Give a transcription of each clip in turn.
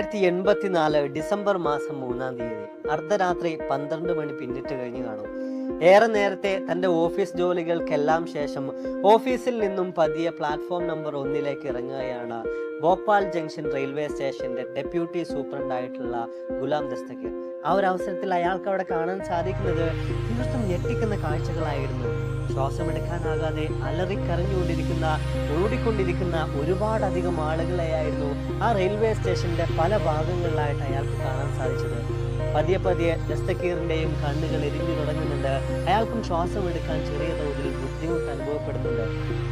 1984 December മാസം 3-ാം തീയതി അർദ്ധരാത്രി 12 മണി പിന്നിട്ട് കഴിഞ്ഞു കാണും. ഏറെ നേരത്തെ തന്റെ ഓഫീസ് ജോലികൾക്കെല്ലാം ശേഷം ഓഫീസിൽ നിന്നും പതിയെ പ്ലാറ്റ്ഫോം നമ്പർ 1-ലേക്ക് ഇറങ്ങുകയാണ് ഭോപ്പാൽ ജംഗ്ഷൻ റെയിൽവേ സ്റ്റേഷന്റെ ഡെപ്യൂട്ടി സൂപ്രണ്ടായിട്ടുള്ള ഗുലാം ദസ്തഗീർ. ആ ഒരു അവസരത്തിൽ അയാൾക്ക് അവിടെ കാണാൻ സാധിക്കുന്നത് തീർത്തും ഞെട്ടിക്കുന്ന കാഴ്ചകളായിരുന്നു. ശ്വാസമെടുക്കാനാകാതെ അലറിക്കരഞ്ഞുകൊണ്ടിരിക്കുന്ന ഓടിക്കൊണ്ടിരിക്കുന്ന ഒരുപാടധികം ആളുകളെയായിരുന്നു ആ റെയിൽവേ സ്റ്റേഷന്റെ പല ഭാഗങ്ങളിലായിട്ട് അയാൾക്ക് കാണാൻ സാധിച്ചത്. പതിയെ പതിയെ ദസ്തഗീറിന്റെയും കണ്ണുകൾ എരിഞ്ഞു തുടങ്ങുന്നുണ്ട്. അയാൾക്കും ശ്വാസം എടുക്കാൻ ചെറിയ തോതിൽ ബുദ്ധിമുട്ട് അനുഭവപ്പെടുന്നുണ്ട്.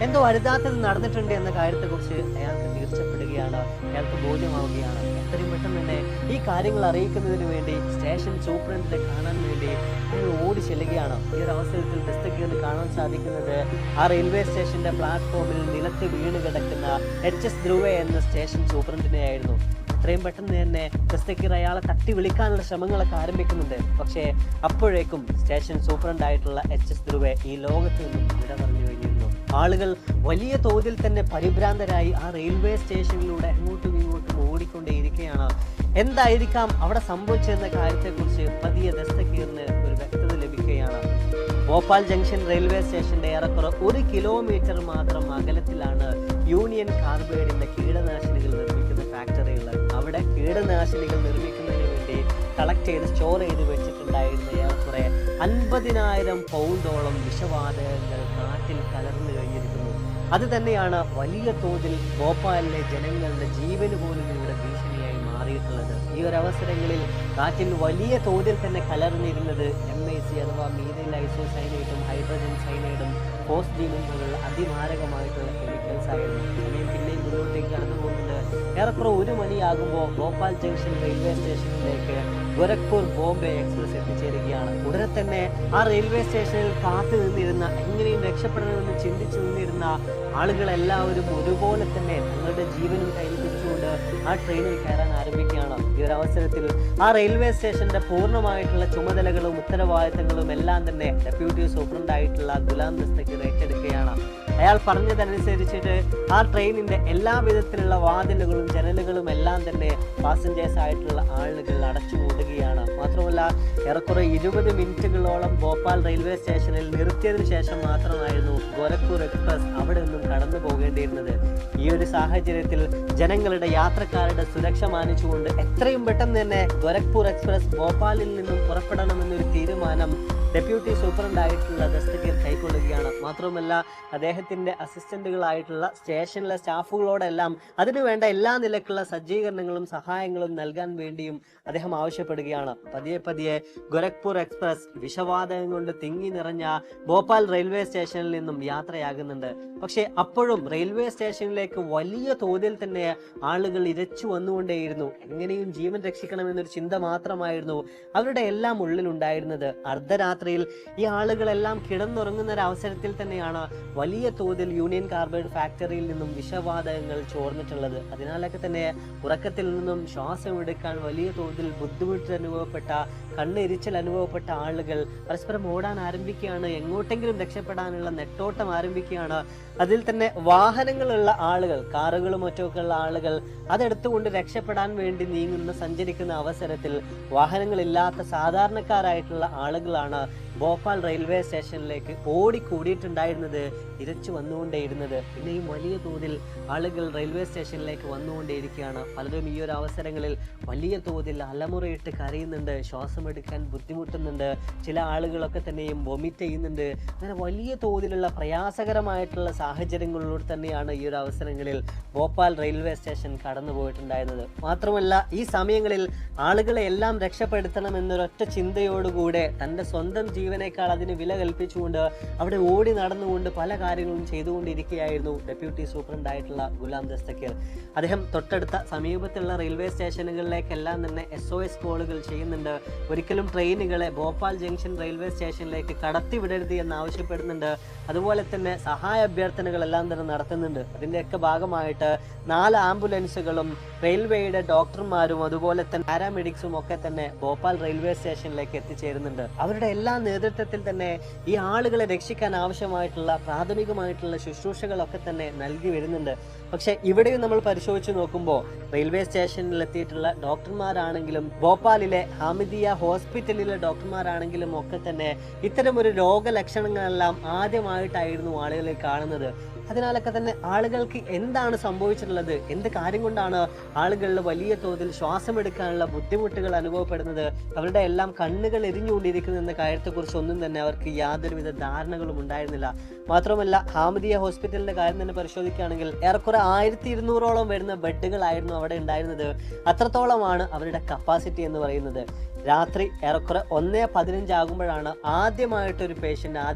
എന്തോ അരുതാത്തത് നടന്നിട്ടുണ്ട് എന്ന കാര്യത്തെക്കുറിച്ച് അയാൾക്ക് തീർച്ചപ്പെടുകയാണ്, അയാൾക്ക് ബോധ്യമാവുകയാണ്. എത്രയും പെട്ടെന്ന് തന്നെ ഈ കാര്യങ്ങൾ അറിയിക്കുന്നതിന് വേണ്ടി സ്റ്റേഷൻ സൂപ്രണ്ടിനെ കാണാൻ വേണ്ടി അയാൾ ഓടി ചെല്ലുകയാണ്. ഈ ഒരു അവസരത്തിൽ ദസ്തഗീറിന് കാണാൻ സാധിക്കുന്നത് ആ റെയിൽവേ സ്റ്റേഷന്റെ പ്ലാറ്റ്ഫോമിൽ നിലത്ത് വീണ് കിടക്കുന്ന HS ധ്രുവ എന്ന സ്റ്റേഷൻ സൂപ്രണ്ടിനെയായിരുന്നു. എത്രയും പെട്ടെന്ന് തന്നെ ദസ്തഗീർ അയാളെ തട്ടി വിളിക്കാനുള്ള ശ്രമങ്ങളൊക്കെ ആരംഭിക്കുന്നുണ്ട്. പക്ഷേ അപ്പോഴേക്കും സ്റ്റേഷൻ സൂപ്രണ്ടായിട്ടുള്ള HS ധ്രുവ ഈ ലോകത്ത് നിന്നും വിട പറഞ്ഞു കഴിഞ്ഞിരുന്നു. ആളുകൾ വലിയ തോതിൽ തന്നെ പരിഭ്രാന്തരായി ആ റെയിൽവേ സ്റ്റേഷനിലൂടെ അങ്ങോട്ടും ഇങ്ങോട്ടും ഓടിക്കൊണ്ടേയിരിക്കുകയാണ്. എന്തായിരിക്കാം അവിടെ സംഭവിച്ചതെന്ന കാര്യത്തെക്കുറിച്ച് പതിയെ ദസ്തഗീറിന് ഒരു വ്യക്തത ലഭിക്കുകയാണ്. ഭോപ്പാൽ ജംഗ്ഷൻ റെയിൽവേ സ്റ്റേഷന്റെ ഏറെക്കുറെ 1 കിലോമീറ്റർ മാത്രം അകലത്തിലാണ് യൂണിയൻ കാർബൈഡിന്റെ കീടനാശിനികൾ നിർമ്മിക്കുന്ന ഫാക്ടറി ഉള്ളത്. അവിടെ കീടനാശിനികൾ നിർമ്മിക്കുന്നതിന് വേണ്ടി കളക്ട് ചെയ്ത് സ്റ്റോർ ചെയ്ത് വെച്ചിട്ടുണ്ടായിരുന്ന ഏറെക്കുറെ 50,000 പൗണ്ടോളം വിഷവാതകങ്ങൾ കാറ്റിൽ കലർന്നു കഴിഞ്ഞിരിക്കുന്നു. അത് തന്നെയാണ് വലിയ തോതിൽ ഭോപ്പാലിലെ ജനങ്ങളുടെ ജീവന് പോലും ഇവിടെ ഭീഷണിയായി മാറിയിട്ടുള്ളത്. ഈ ഒരു അവസരങ്ങളിൽ കാറ്റിൽ വലിയ തോതിൽ തന്നെ കലർന്നിരുന്നത് MIC അഥവാ മീഥൈൽ ഐസോസൈനേറ്റും ഹൈഡ്രജൻ സൈനൈഡും ഫോസ്ഫീനും പോലുള്ള അതിമാരകമായിട്ടുള്ള കെമിക്കൽസ് ആയിരുന്നു. സമയം പിന്നെയും മുന്നോട്ടേക്ക് കടന്നു പോകുന്നത് ഏറെക്കുറെ 1 മണിയാകുമ്പോൾ ഭോപ്പാൽ ജംഗ്ഷൻ റെയിൽവേ സ്റ്റേഷനിലേക്ക് ഗോരഖ്പൂർ ബോംബെ എക്സ്പ്രസ് എത്തിച്ചേരുകയാണ്. ഉടനെ തന്നെ ആ റെയിൽവേ സ്റ്റേഷനിൽ കാത്തു നിന്നിരുന്ന, എങ്ങനെയും രക്ഷപ്പെടണമെന്ന് ചിന്തിച്ചു നിന്നിരുന്ന ആളുകളെല്ലാവരും ഒരുപോലെ തന്നെ തങ്ങളുടെ ജീവനും കയ്യിൽ പിടിച്ചുകൊണ്ട് ആ ട്രെയിനിൽ കയറാൻ ആരംഭിക്കുകയാണ്. ഈ ഒരു അവസരത്തിൽ ആ റെയിൽവേ സ്റ്റേഷന്റെ പൂർണ്ണമായിട്ടുള്ള ചുമതലകളും ഉത്തരവാദിത്തങ്ങളും എല്ലാം തന്നെ ഡെപ്യൂട്ടി സൂപ്രണ്ടായിട്ടുള്ള ഗുലാം ദസ്തഗീർ ഏറ്റെടുക്കുകയാണ്. അയാൾ പറഞ്ഞതനുസരിച്ചിട്ട് ആ ട്രെയിനിന്റെ എല്ലാ വിധത്തിലുള്ള വാതിലുകളും ജനലുകളും എല്ലാം തന്നെ പാസഞ്ചേഴ്സ് ആയിട്ടുള്ള ആളുകൾ അടച്ചു മൂടുകയാണ്. മാത്രമല്ല ഏറെക്കുറെ 20 മിനിറ്റുകളോളം ഭോപ്പാൽ റെയിൽവേ സ്റ്റേഷനിൽ നിർത്തിയതിനു ശേഷം മാത്രമായിരുന്നു ഗോരഖ്പൂർ എക്സ്പ്രസ് അവിടെ നിന്നും കടന്നു പോകേണ്ടിയിരുന്നത്. ഈ ഒരു സാഹചര്യത്തിൽ ജനങ്ങളുടെ യാത്രക്കാരുടെ സുരക്ഷ മാനിച്ചുകൊണ്ട് എത്രയും പെട്ടെന്ന് തന്നെ ഗോരഖ്പൂർ എക്സ്പ്രസ് ഭോപ്പാലിൽ നിന്നും പുറപ്പെടണമെന്നൊരു തീരുമാനം ഡെപ്യൂട്ടി സൂപ്രണ്ടായിട്ടുള്ള ദസ്തഗീർ കൈക്കൊള്ളുകയാണ്. മാത്രമല്ല അദ്ദേഹത്തിന്റെ അസിസ്റ്റന്റുകളായിട്ടുള്ള സ്റ്റേഷനിലെ സ്റ്റാഫുകളോടെല്ലാം അതിനുവേണ്ട എല്ലാ നിലക്കുള്ള സജ്ജീകരണങ്ങളും സഹായങ്ങളും നൽകാൻ വേണ്ടിയും അദ്ദേഹം ആവശ്യപ്പെടുകയാണ്. പതിയെ പതിയെ ഗോരഖ്പൂർ എക്സ്പ്രസ് വിഷവാതകം കൊണ്ട് തിങ്ങി നിറഞ്ഞ ഭോപ്പാൽ റെയിൽവേ സ്റ്റേഷനിൽ നിന്നും യാത്രയാകുന്നുണ്ട്. പക്ഷേ അപ്പോഴും റെയിൽവേ സ്റ്റേഷനിലേക്ക് വലിയ തോതിൽ തന്നെ ആളുകൾ ഇരച്ചു വന്നുകൊണ്ടേയിരുന്നു. എങ്ങനെയും ജീവൻ രക്ഷിക്കണമെന്നൊരു ചിന്ത മാത്രമായിരുന്നു അവരുടെ എല്ലാം ഉള്ളിലുണ്ടായിരുന്നത്. അർദ്ധരാത്രിയിൽ ഈ ആളുകളെല്ലാം കിടന്നുറങ്ങുന്ന ഒരു അവസരത്തിൽ തന്നെയാണ് വലിയ തോതിൽ യൂണിയൻ കാർബൈഡ് ഫാക്ടറിയിൽ നിന്നും വിഷവാതകങ്ങൾ ചോർന്നിട്ടുള്ളത്. അതിനാലൊക്കെ തന്നെ ഉറക്കത്തിൽ നിന്നും ശ്വാസം എടുക്കാൻ വലിയ തോതിൽ ബുദ്ധിമുട്ട് അനുഭവപ്പെട്ട, കണ്ണെരിച്ചൽ അനുഭവപ്പെട്ട ആളുകൾ പരസ്പരം ഓടാൻ ആരംഭിക്കുകയാണ്. എങ്ങോട്ടെങ്കിലും രക്ഷപ്പെടാനുള്ള നെട്ടോട്ടം ആരംഭിക്കുകയാണ്. അതിൽ തന്നെ വാഹനങ്ങളുള്ള ആളുകൾ, കാറുകളും മറ്റൊക്കെ ഉള്ള ആളുകൾ അതെടുത്തുകൊണ്ട് രക്ഷപ്പെടാൻ വേണ്ടി സഞ്ചരിക്കുന്ന അവസരത്തിൽ വാഹനങ്ങളില്ലാത്ത സാധാരണക്കാരായിട്ടുള്ള ആളുകളാണ് ഭോപ്പാൽ റെയിൽവേ സ്റ്റേഷനിലേക്ക് ഓടിക്കൂടിയിട്ടുണ്ടായിരുന്നത്, ഇരച്ചു വന്നുകൊണ്ടേയിരുന്നത്. പിന്നെയും വലിയ തോതിൽ ആളുകൾ റെയിൽവേ സ്റ്റേഷനിലേക്ക് വന്നുകൊണ്ടേയിരിക്കുകയാണ്. പലരും ഈ ഒരു അവസരങ്ങളിൽ വലിയ തോതിൽ അലമുറയിട്ട് കരയുന്നുണ്ട്, ശ്വാസമെടുക്കാൻ ബുദ്ധിമുട്ടുന്നുണ്ട്, ചില ആളുകളൊക്കെ തന്നെയും വൊമിറ്റ് ചെയ്യുന്നുണ്ട്. അങ്ങനെ വലിയ തോതിലുള്ള പ്രയാസകരമായിട്ടുള്ള സാഹചര്യങ്ങളിലൂടെ തന്നെയാണ് ഈ ഒരു അവസരങ്ങളിൽ ഭോപ്പാൽ റെയിൽവേ സ്റ്റേഷൻ കടന്നു പോയിട്ടുണ്ടായിരുന്നത്. മാത്രമല്ല ഈ സമയങ്ങളിൽ ആളുകളെ എല്ലാം രക്ഷപ്പെടുത്തണം എന്നൊരൊറ്റ ചിന്തയോടുകൂടെ തൻ്റെ സ്വന്തം ജീവനേക്കാൾ അതിന് വില കൽപ്പിച്ചുകൊണ്ട് അവിടെ ഓടി നടന്നുകൊണ്ട് പല കാര്യങ്ങളും ചെയ്തുകൊണ്ടിരിക്കുകയായിരുന്നു ഡെപ്യൂട്ടി സൂപ്രണ്ടായിട്ടുള്ള ഗുലാം ദസ്തഗീർ. അദ്ദേഹം തൊട്ടടുത്ത സമീപത്തുള്ള റെയിൽവേ സ്റ്റേഷനുകളിലേക്കെല്ലാം തന്നെ SOS കോളുകൾ ചെയ്യുന്നുണ്ട്. ഒരിക്കലും ട്രെയിനുകളെ ഭോപ്പാൽ ജംഗ്ഷൻ റെയിൽവേ സ്റ്റേഷനിലേക്ക് കടത്തിവിടരുത് എന്ന് ആവശ്യപ്പെടുന്നുണ്ട്. അതുപോലെ തന്നെ സഹായ അഭ്യർത്ഥനകളെല്ലാം തന്നെ നടത്തുന്നുണ്ട്. അതിൻ്റെയൊക്കെ ഭാഗമായിട്ട് 4 ആംബുലൻസുകളും റെയിൽവേയുടെ ഡോക്ടർമാരും അതുപോലെ തന്നെ പാരാമെഡിക്സും ഒക്കെ തന്നെ ഭോപ്പാൽ റെയിൽവേ സ്റ്റേഷനിലേക്ക് എത്തിച്ചേരുന്നുണ്ട്. അവരുടെ എല്ലാ നേതൃത്വത്തിൽ തന്നെ ഈ ആളുകളെ രക്ഷിക്കാൻ ആവശ്യമായിട്ടുള്ള പ്രാഥമികമായിട്ടുള്ള ശുശ്രൂഷകളൊക്കെ തന്നെ നൽകി വരുന്നുണ്ട്. പക്ഷെ ഇവിടെയും നമ്മൾ പരിശോധിച്ച് നോക്കുമ്പോൾ റെയിൽവേ സ്റ്റേഷനിൽ എത്തിയിട്ടുള്ള ഡോക്ടർമാരാണെങ്കിലും ഭോപ്പാലിലെ ഹാമിദിയ ഹോസ്പിറ്റലിലെ ഡോക്ടർമാരാണെങ്കിലും ഒക്കെ തന്നെ ഇത്തരം ഒരു രോഗലക്ഷണങ്ങളെല്ലാം ആദ്യമായിട്ടായിരുന്നു ആളുകളിൽ കാണുന്നത്. അതിനാലൊക്കെ തന്നെ ആളുകൾക്ക് എന്താണ് സംഭവിച്ചിട്ടുള്ളത്, എന്ത് കാര്യം കൊണ്ടാണ് ആളുകളിൽ വലിയ തോതിൽ ശ്വാസമെടുക്കാനുള്ള ബുദ്ധിമുട്ടുകൾ അനുഭവപ്പെടുന്നത്, അവരുടെ എല്ലാം കണ്ണുകൾ എരിഞ്ഞുകൊണ്ടിരിക്കുന്നു എന്ന കാര്യത്തെക്കുറിച്ച് ഒന്നും തന്നെ അവർക്ക് യാതൊരുവിധ ധാരണകളും ഉണ്ടായിരുന്നില്ല. മാത്രമല്ല ഹാമിദിയ ഹോസ്പിറ്റലിന്റെ കാര്യം തന്നെ പരിശോധിക്കുകയാണെങ്കിൽ ഏറെക്കുറെ 1200ഓളം വരുന്ന ബെഡുകളായിരുന്നു അവിടെ ഉണ്ടായിരുന്നത്. അത്രത്തോളമാണ് അവരുടെ കപ്പാസിറ്റി എന്ന് പറയുന്നത്. രാത്രി ഏറെക്കുറെ 1:15 ആകുമ്പോഴാണ് ആദ്യമായിട്ടൊരു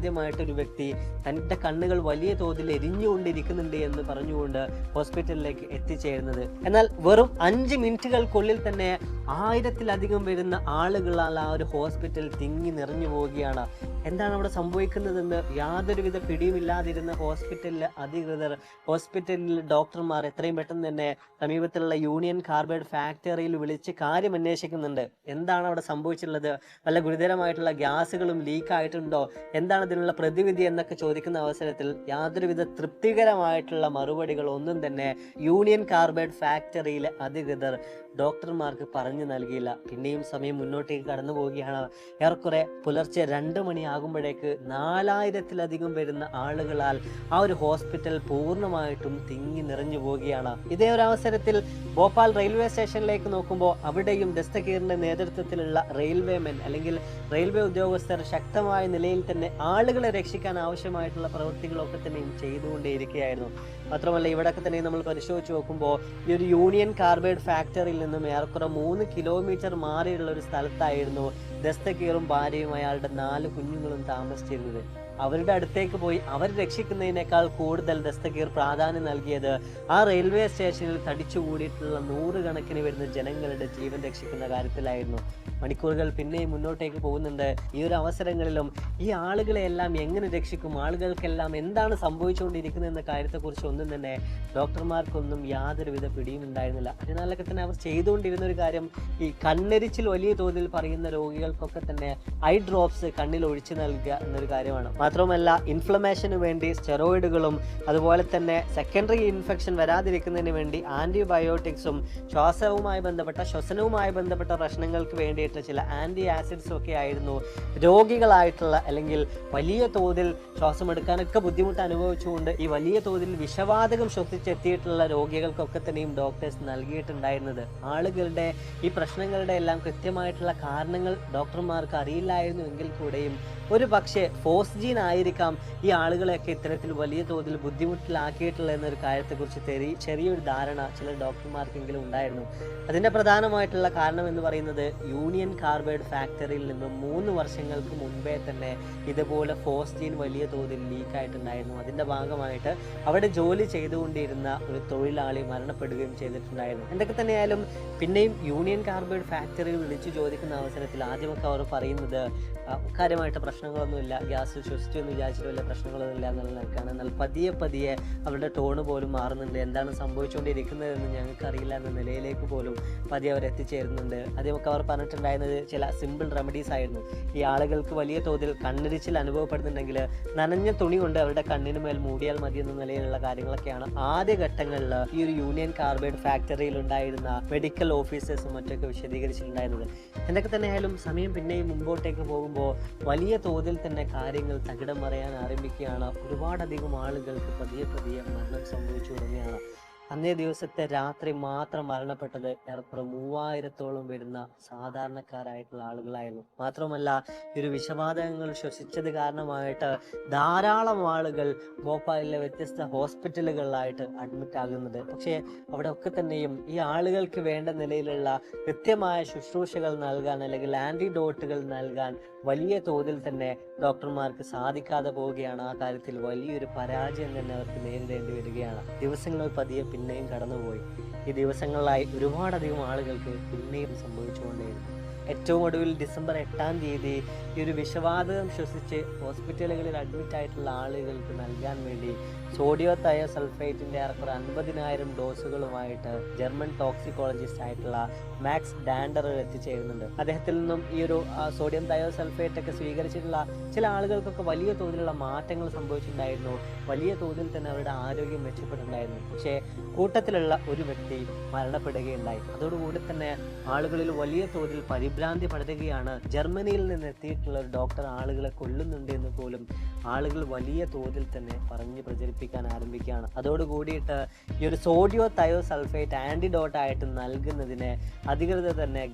വ്യക്തി തൻ്റെ കണ്ണുകൾ വലിയ തോതിൽ എരിഞ്ഞുകൊണ്ടിരിക്കുന്നുണ്ട് എന്ന് പറഞ്ഞുകൊണ്ട് ഹോസ്പിറ്റലിലേക്ക് എത്തിച്ചേരുന്നത്. എന്നാൽ വെറും 5 മിനിറ്റുകൾക്കുള്ളിൽ തന്നെ 1000-ലധികം വരുന്ന ആളുകളാൽ ആ ഒരു ഹോസ്പിറ്റൽ തിങ്ങി നിറഞ്ഞു പോവുകയാണ്. എന്താണ് അവിടെ സംഭവിക്കുന്നതെന്ന് യാതൊരുവിധ പിടിയുമില്ലാതിരുന്ന ഹോസ്പിറ്റലിലെ അധികൃതർ, ഹോസ്പിറ്റലിലെ ഡോക്ടർമാർ എത്രയും പെട്ടെന്ന് തന്നെ സമീപത്തിലുള്ള യൂണിയൻ കാർബൈഡ് ഫാക്ടറിയിൽ വിളിച്ച് കാര്യം അന്വേഷിക്കുന്നുണ്ട്. എന്താണ് അവിടെ സംഭവിച്ചിട്ടുള്ളത്, വല്ല ഗുരുതരമായിട്ടുള്ള ഗ്യാസുകളും ലീക്ക് ആയിട്ടുണ്ടോ, എന്താണ് ഇതിനുള്ള പ്രതിവിധി എന്നൊക്കെ ചോദിക്കുന്ന അവസരത്തിൽ യാതൊരുവിധ തൃപ്തികരമായിട്ടുള്ള മറുപടികൾ ഒന്നും തന്നെ യൂണിയൻ കാർബൈഡ് ഫാക്ടറിയിലെ അധികൃതർ ഡോക്ടർമാർക്ക് പറഞ്ഞു നൽകിയില്ല. പിന്നെയും സമയം മുന്നോട്ടേക്ക് കടന്നു പോവുകയാണ്. ഏറെക്കുറെ പുലർച്ചെ 2 മണിയാകുമ്പോഴേക്ക് 4000-ലധികം വരുന്ന ആളുകളാൽ ആ ഒരു ഹോസ്പിറ്റൽ പൂർണ്ണമായിട്ടും തിങ്ങി നിറഞ്ഞു പോവുകയാണ്. ഇതേ ഒരു അവസരത്തിൽ ഭോപ്പാൽ റെയിൽവേ സ്റ്റേഷനിലേക്ക് നോക്കുമ്പോൾ അവിടെയും ദസ്തഗീറിന്റെ നേതൃത്വത്തിലുള്ള റെയിൽവേ മെൻ അല്ലെങ്കിൽ റെയിൽവേ ഉദ്യോഗസ്ഥർ ശക്തമായ നിലയിൽ തന്നെ ആളുകളെ രക്ഷിക്കാൻ ആവശ്യമായിട്ടുള്ള പ്രവൃത്തികളൊക്കെ തന്നെയും ചെയ്തുകൊണ്ടേയിരിക്കുകയായിരുന്നു. മാത്രമല്ല ഇവിടെയൊക്കെ തന്നെ നമ്മൾ പരിശോധിച്ച് നോക്കുമ്പോൾ ഈ ഒരു യൂണിയൻ കാർബൈഡ് ഫാക്ടറിയിൽ നിന്നും ഏറെക്കുറെ 3 കിലോമീറ്റർ മാറിയുള്ള ഒരു സ്ഥലത്തായിരുന്നു ദസ്തഗീറും ഭാര്യയും അയാളുടെ 4 കുഞ്ഞുങ്ങളും താമസിച്ചിരുന്നത്. അവരുടെ അടുത്തേക്ക് പോയി അവർ രക്ഷിക്കുന്നതിനേക്കാൾ കൂടുതൽ ദസ്തഗീർ പ്രാധാന്യം നൽകിയത് ആ റെയിൽവേ സ്റ്റേഷനിൽ തടിച്ചുകൂടിയിട്ടുള്ള 100 കണക്കിന് വരുന്ന ജനങ്ങളുടെ ജീവൻ രക്ഷിക്കുന്ന കാര്യത്തിലായിരുന്നു. മണിക്കൂറുകൾ പിന്നെയും മുന്നോട്ടേക്ക് പോകുന്നുണ്ട്. ഈ ഒരു അവസരങ്ങളിലും ഈ ആളുകളെ എല്ലാം എങ്ങനെ രക്ഷിക്കും, ആളുകൾക്കെല്ലാം എന്താണ് സംഭവിച്ചുകൊണ്ടിരിക്കുന്നത് എന്ന കാര്യത്തെക്കുറിച്ച് ഒന്നും തന്നെ ഡോക്ടർമാർക്കൊന്നും യാതൊരുവിധ പിടിയും ഉണ്ടായിരുന്നില്ല. അതിനാലൊക്കെ തന്നെ അവർ ചെയ്തുകൊണ്ടിരുന്ന ഒരു കാര്യം, ഈ കണ്ണെരിച്ചിൽ വലിയ തോതിൽ പറയുന്ന രോഗികൾക്കൊക്കെ തന്നെ ഐ ഡ്രോപ്സ് കണ്ണിൽ ഒഴിച്ചു നൽകുക എന്നൊരു കാര്യമാണ്. മാത്രമല്ല ഇൻഫ്ലമേഷന് വേണ്ടി സ്റ്റെറോയിഡുകളും അതുപോലെ തന്നെ സെക്കൻഡറി ഇൻഫെക്ഷൻ വരാതിരിക്കുന്നതിന് വേണ്ടി ആന്റിബയോട്ടിക്സും ശ്വസനവുമായി ബന്ധപ്പെട്ട പ്രശ്നങ്ങൾക്ക് വേണ്ടിയിട്ട് ചില ആന്റി ആസിഡ്സും ഒക്കെ ആയിരുന്നു രോഗികളായിട്ടുള്ള അല്ലെങ്കിൽ വലിയ തോതിൽ ശ്വാസമെടുക്കാനൊക്കെ ബുദ്ധിമുട്ട് അനുഭവിച്ചുകൊണ്ട് ഈ വലിയ തോതിൽ വിഷവാതകം ശ്വസിച്ചെത്തിയിട്ടുള്ള രോഗികൾക്കൊക്കെ തന്നെയും ഡോക്ടേഴ്സ് നൽകിയിട്ടുണ്ടായിരുന്നത്. ആളുകളുടെ ഈ പ്രശ്നങ്ങളുടെ എല്ലാം കൃത്യമായിട്ടുള്ള കാരണങ്ങൾ ഡോക്ടർമാർക്ക് അറിയില്ലായിരുന്നു എങ്കിൽ കൂടെയും ഒരു പക്ഷേ ഫോസ്ജീൻ ആയിരിക്കാം ഈ ആളുകളെയൊക്കെ ഇത്തരത്തിൽ വലിയ തോതിൽ ബുദ്ധിമുട്ടിലാക്കിയിട്ടുള്ള എന്നൊരു കാര്യത്തെക്കുറിച്ച് ചെറിയൊരു ധാരണ ചില ഡോക്ടർമാർക്കെങ്കിലും ഉണ്ടായിരുന്നു. അതിൻ്റെ പ്രധാനമായിട്ടുള്ള കാരണം എന്ന് പറയുന്നത് യൂണിയൻ കാർബൈഡ് ഫാക്ടറിയിൽ നിന്നും 3 വർഷങ്ങൾക്ക് മുൻപേ തന്നെ ഇതുപോലെ ഫോസ്ജീൻ വലിയ തോതിൽ ലീക്കായിട്ടുണ്ടായിരുന്നു. അതിൻ്റെ ഭാഗമായിട്ട് അവിടെ ജോലി ചെയ്തുകൊണ്ടിരുന്ന ഒരു തൊഴിലാളി മരണപ്പെടുകയും ചെയ്തിട്ടുണ്ടായിരുന്നു. എന്തൊക്കെ തന്നെയായാലും പിന്നെയും യൂണിയൻ കാർബൈഡ് ഫാക്ടറിയിൽ വിളിച്ചു ചോദിക്കുന്ന അവസരത്തിൽ ആദ്യമൊക്കെ അവർ പറയുന്നത് കാര്യമായിട്ട് പ്രശ്നങ്ങളൊന്നുമില്ല, ഗ്യാസ് ശ്വസിച്ചു എന്ന് വിചാരിച്ചിട്ട് വലിയ പ്രശ്നങ്ങളൊന്നുമില്ല എന്നുള്ള നിൽക്കുകയാണ്. എന്നാൽ പതിയെ അവരുടെ ടോണ് പോലും മാറുന്നുണ്ട്. എന്താണ് സംഭവിച്ചുകൊണ്ടിരിക്കുന്നതെന്ന് ഞങ്ങൾക്കറിയില്ല എന്ന നിലയിലേക്ക് പോലും പതിയെ അവർ എത്തിച്ചേരുന്നുണ്ട്. ആദ്യമൊക്കെ അവർ പറഞ്ഞിട്ടുണ്ടായിരുന്നത് ചില സിമ്പിൾ റെമഡീസ് ആയിരുന്നു. ഈ ആളുകൾക്ക് വലിയ തോതിൽ കണ്ണിരിച്ചിൽ അനുഭവപ്പെടുന്നുണ്ടെങ്കിൽ നനഞ്ഞ തുണി കൊണ്ട് അവരുടെ കണ്ണിന് മേൽ മൂടിയാൽ മതി എന്ന നിലയിലുള്ള കാര്യങ്ങളൊക്കെയാണ് ആദ്യഘട്ടങ്ങളിൽ ഈ ഒരു യൂണിയൻ കാർബൈഡ് ഫാക്ടറിയിൽ ഉണ്ടായിരുന്ന മെഡിക്കൽ ഓഫീസേഴ്സും മറ്റൊക്കെ വിശദീകരിച്ചിട്ടുണ്ടായിരുന്നത്. എന്തൊക്കെ തന്നെയായാലും സമയം പിന്നെയും മുമ്പോട്ടേക്ക് പോകുമ്പോൾ വലിയ തോതിൽ തന്നെ കാര്യങ്ങൾ തകിടം മറിയാൻ ആരംഭിക്കുകയാണ്. ഒരുപാടധികം ആളുകൾക്ക് പതിയെ മരണം സംഭവിച്ചു തുടങ്ങിയാണ്. അന്നേ ദിവസത്തെ രാത്രി മാത്രം മരണപ്പെട്ടത് ഏറെക്കുറെ 3000-ഓളം വരുന്ന സാധാരണക്കാരായിട്ടുള്ള ആളുകളായിരുന്നു. മാത്രമല്ല ഈ ഒരു വിഷവാതകങ്ങൾ ശ്വസിച്ചത് കാരണമായിട്ട് ധാരാളം ആളുകൾ ഭോപ്പാലിലെ വ്യത്യസ്ത ഹോസ്പിറ്റലുകളിലായിട്ട് അഡ്മിറ്റ് ആകുന്നത്. പക്ഷേ അവിടെ ഒക്കെ തന്നെയും ഈ ആളുകൾക്ക് വേണ്ട നിലയിലുള്ള കൃത്യമായ ശുശ്രൂഷകൾ നൽകാൻ അല്ലെങ്കിൽ ആന്റിഡോട്ടുകൾ നൽകാൻ വലിയ തോതിൽ തന്നെ ഡോക്ടർമാർക്ക് സാധിക്കാതെ പോവുകയാണ്. ആ കാര്യത്തിൽ വലിയൊരു പരാജയം തന്നെ അവർക്ക് നേരിടേണ്ടി വരികയാണ്. ദിവസങ്ങൾ പതിയെ പിന്നെയും കടന്നുപോയി. ഈ ദിവസങ്ങളിലായി ഒരുപാടധികം ആളുകൾക്ക് പിന്നെയും സംഭവിച്ചുകൊണ്ടേയിരുന്നു. ഏറ്റവും ഒടുവിൽ ഡിസംബർ 8-ാം തീയതി ഈ ഒരു വിഷവാതകം ശ്വസിച്ച് ഹോസ്പിറ്റലുകളിൽ അഡ്മിറ്റ് ആയിട്ടുള്ള ആളുകൾക്ക് നൽകാൻ വേണ്ടി സോഡിയം തയോസൾഫേറ്റിൻ്റെ ഏറെക്കുറെ 50,000 ഡോസുകളുമായിട്ട് ജർമ്മൻ ടോക്സിക്കോളജിസ്റ്റ് ആയിട്ടുള്ള മാക്സ് ഡാൻഡർ എത്തിച്ചേരുന്നുണ്ട്. അദ്ദേഹത്തിൽ നിന്നും ഈ ഒരു സോഡിയം തയോസൾഫേറ്റ് ഒക്കെ സ്വീകരിച്ചിട്ടുള്ള ചില ആളുകൾക്കൊക്കെ വലിയ തോതിലുള്ള മാറ്റങ്ങൾ സംഭവിച്ചിട്ടുണ്ടായിരുന്നു. വലിയ തോതിൽ തന്നെ അവരുടെ ആരോഗ്യം മെച്ചപ്പെട്ടിട്ടുണ്ടായിരുന്നു. പക്ഷേ കൂട്ടത്തിലുള്ള ഒരു വ്യക്തി മരണപ്പെടുകയുണ്ടായി. അതോടുകൂടി തന്നെ ആളുകളിൽ വലിയ തോതിൽ പരിഭ്രാന്തി പടരുകയാണ്. ജർമ്മനിയിൽ നിന്ന് എത്തിയിട്ടുള്ള ഒരു ഡോക്ടർ ആളുകളെ കൊല്ലുന്നുണ്ട് എന്ന് പോലും ആളുകൾ വലിയ തോതിൽ തന്നെ പറഞ്ഞ് പ്രചരിപ്പിക്കാൻ ആരംഭിക്കുകയാണ്. അതോടുകൂടിയിട്ട് ഈ ഒരു സോഡിയം തയോസൾഫേറ്റ് ആൻറ്റിഡോട്ടായിട്ട് നൽകുന്നതിനെ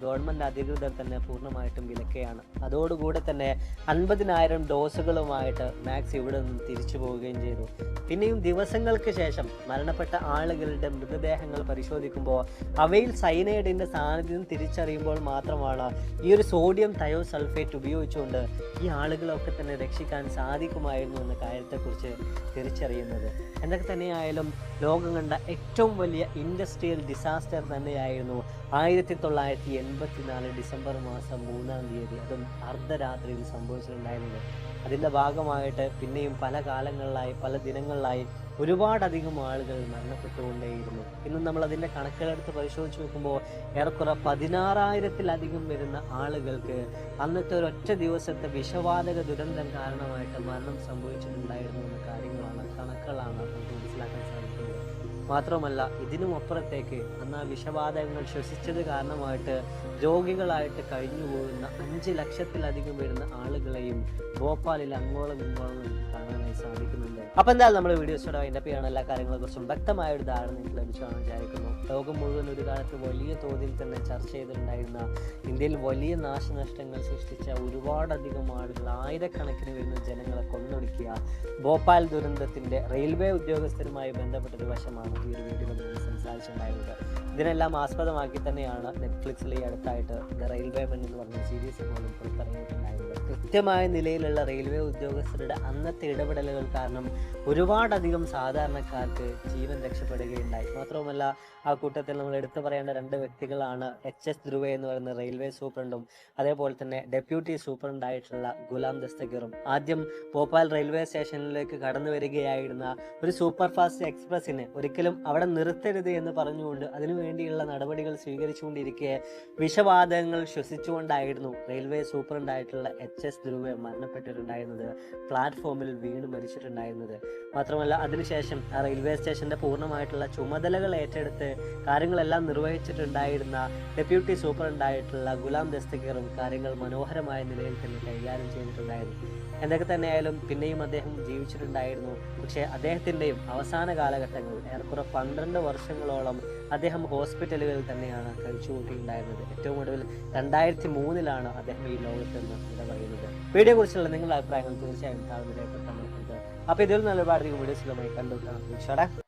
ഗവൺമെൻറ് അധികൃതർ തന്നെ പൂർണ്ണമായിട്ടും വിലക്കുകയാണ്. അതോടുകൂടി തന്നെ 50,000 ഡോസുകളുമായിട്ട് മാക്സ് ഇവിടെ നിന്ന് തിരിച്ചു പോവുകയും ചെയ്തു. പിന്നെയും ദിവസങ്ങൾക്ക് ശേഷം മരണപ്പെട്ട ആളുകളുടെ മൃതദേഹങ്ങൾ പരിശോധിക്കുമ്പോൾ അവയിൽ സൈനൈഡിൻ്റെ സാന്നിധ്യം തിരിച്ചറിയുമ്പോൾ മാത്രമാണ് ഈ ഒരു സോഡിയം തയോസൾഫേറ്റ് ഉപയോഗിച്ചുകൊണ്ട് ഈ ആളുകളൊക്കെ തന്നെ രക്ഷിക്കാൻ സാധിക്കുമായിരുന്നു എന്ന കാര്യത്തെക്കുറിച്ച് തിരിച്ചറിയുന്നത്. എന്തൊക്കെ തന്നെയായാലും ലോകം കണ്ട ഏറ്റവും വലിയ ഇൻഡസ്ട്രിയൽ ഡിസാസ്റ്റർ തന്നെയായിരുന്നു 1984 ഡിസംബർ മാസം 3-ാം തീയതി, അതും അർദ്ധരാത്രിയിൽ സംഭവിച്ചിട്ടുണ്ടായിരുന്നത്. അതിൻ്റെ ഭാഗമായിട്ട് പിന്നെയും പല കാലങ്ങളിലായി പല ദിനങ്ങളിലായി ഒരുപാടധികം ആളുകൾ മരണപ്പെട്ടുകൊണ്ടേയിരുന്നു. ഇന്നും നമ്മൾ അതിൻ്റെ കണക്കുകളെടുത്ത് പരിശോധിച്ച് നോക്കുമ്പോൾ ഏറെക്കുറെ 16,000-ത്തിലധികം വരുന്ന ആളുകൾക്ക് അന്നത്തെ ഒരൊറ്റ ദിവസത്തെ വിഷവാതക ദുരന്തം കാരണമായിട്ട് മരണം സംഭവിച്ചിട്ടുണ്ടായിരുന്നു എന്ന കണക്കുകളാണ് നമുക്ക് മനസ്സിലാക്കാൻ സാധിക്കുന്നത്. മാത്രമല്ല ഇതിനും അപ്പുറത്തേക്ക് അന്ന് ആ വിഷവാതകങ്ങൾ ശ്വസിച്ചത് കാരണമായിട്ട് രോഗികളായിട്ട് കഴിഞ്ഞു പോകുന്ന 5 ലക്ഷത്തിലധികം വരുന്ന ആളുകളെയും ഭോപ്പാലിൽ അങ്ങോളം ഇങ്ങോളം കാണാനായി സാധിക്കുന്നുണ്ട്. അപ്പം എന്തായാലും നമ്മൾ വീഡിയോസോടെ അതിൻ്റെ പേരാണ് എല്ലാ കാര്യങ്ങളെക്കുറിച്ചും വ്യക്തമായ ഒരു ധാരണ നിങ്ങൾക്ക് ലഭിച്ചാണെന്ന് വിചാരിക്കുന്നു. ലോകം മുഴുവൻ ഒരു കാലത്ത് വലിയ തോതിൽ തന്നെ ചർച്ച ചെയ്തിട്ടുണ്ടായിരുന്ന, ഇന്ത്യയിൽ വലിയ നാശനഷ്ടങ്ങൾ സൃഷ്ടിച്ച ഒരുപാടധികം ആളുകൾ, ആയിരക്കണക്കിന് വരുന്ന ജനങ്ങളെ കൊന്നൊടുക്കിയ ഭോപ്പാൽ ദുരന്തത്തിൻ്റെ റെയിൽവേ ഉദ്യോഗസ്ഥരുമായി ബന്ധപ്പെട്ടൊരു വശമാണ് ഈ ഒരു വീഡിയോയിൽ നമ്മൾ സംസാരിച്ചിട്ടുണ്ടായിരുന്നത്. ഇതിനെല്ലാം ആസ്പദമാക്കി തന്നെയാണ് നെറ്റ്ഫ്ലിക്സിൽ ഈ അടുത്തായിട്ട് ദ റെയിൽവേ മെൻ എന്ന് പറഞ്ഞ സീരീസ് പോലും പുറത്തിറങ്ങിയിട്ടുണ്ടായിരുന്നത്. കൃത്യമായ നിലയിലുള്ള റെയിൽവേ ഉദ്യോഗസ്ഥരുടെ അന്നത്തെ ഇടപെടലുകൾ കാരണം ഒരുപാടധികം സാധാരണക്കാർക്ക് ജീവൻ രക്ഷപ്പെടുകയുണ്ടായി. മാത്രവുമല്ല ആ കൂട്ടത്തിൽ നമ്മൾ എടുത്തു പറയേണ്ട 2 വ്യക്തികളാണ് HS ധ്രുവ എന്ന് പറയുന്ന റെയിൽവേ സൂപ്രണ്ടും അതേപോലെ തന്നെ ഡെപ്യൂട്ടി സൂപ്രണ്ടായിട്ടുള്ള ഗുലാം ദസ്തഗീറും. ആദ്യം ഭോപ്പാൽ റെയിൽവേ സ്റ്റേഷനിലേക്ക് കടന്നു വരികയായിരുന്ന ഒരു സൂപ്പർ ഫാസ്റ്റ് എക്സ്പ്രസിനെ ഒരിക്കലും അവിടെ നിർത്തരുത് എന്ന് പറഞ്ഞുകൊണ്ട് അതിനുവേണ്ടിയുള്ള നടപടികൾ സ്വീകരിച്ചുകൊണ്ടിരിക്കെ വിഷവാതകങ്ങൾ ശ്വസിച്ചുകൊണ്ടായിരുന്നു റെയിൽവേ സൂപ്രണ്ടായിട്ടുള്ള HS ധ്രുവ മരണപ്പെട്ടിട്ടുണ്ടായിരുന്നത്, പ്ലാറ്റ്ഫോമിൽ വീണ് മരിച്ചിട്ടുണ്ടായിരുന്നത്. മാത്രമല്ല അതിനുശേഷം ആ റെയിൽവേ സ്റ്റേഷന്റെ പൂർണ്ണമായിട്ടുള്ള ചുമതലകൾ ഏറ്റെടുത്ത് കാര്യങ്ങളെല്ലാം നിർവഹിച്ചിട്ടുണ്ടായിരുന്ന ഡെപ്യൂട്ടി സൂപ്രണ്ടായിട്ടുള്ള ഗുലാം ദസ്തഗീറും കാര്യങ്ങൾ മനോഹരമായ നിലയിൽ തന്നെ കൈകാര്യം ചെയ്തിട്ടുണ്ടായിരുന്നു. എന്തൊക്കെ തന്നെയായാലും പിന്നെയും അദ്ദേഹം ജീവിച്ചിട്ടുണ്ടായിരുന്നു. പക്ഷേ അദ്ദേഹത്തിൻ്റെയും അവസാന കാലഘട്ടങ്ങൾ ഏറെക്കുറെ 12 വർഷങ്ങളോളം അദ്ദേഹം ഹോസ്പിറ്റലുകളിൽ തന്നെയാണ് കഴിച്ചുകൂട്ടിയിട്ടുണ്ടായിരുന്നത്. ഏറ്റവും ഒടുവിൽ 2003-ലാണ് അദ്ദേഹം ഈ ലോകത്ത് നിന്ന് പറയുന്നത്. വീഡിയോ കുറിച്ചുള്ള നിങ്ങളുടെ അഭിപ്രായങ്ങൾ തീർച്ചയായും താഴ്ന്ന രേഖപ്പെടുത്താൻ. അപ്പോൾ ഇതിൽ നല്ല ഒരുപാട് വീഡിയോസുകളുമായി കണ്ടുമുട്ടാം.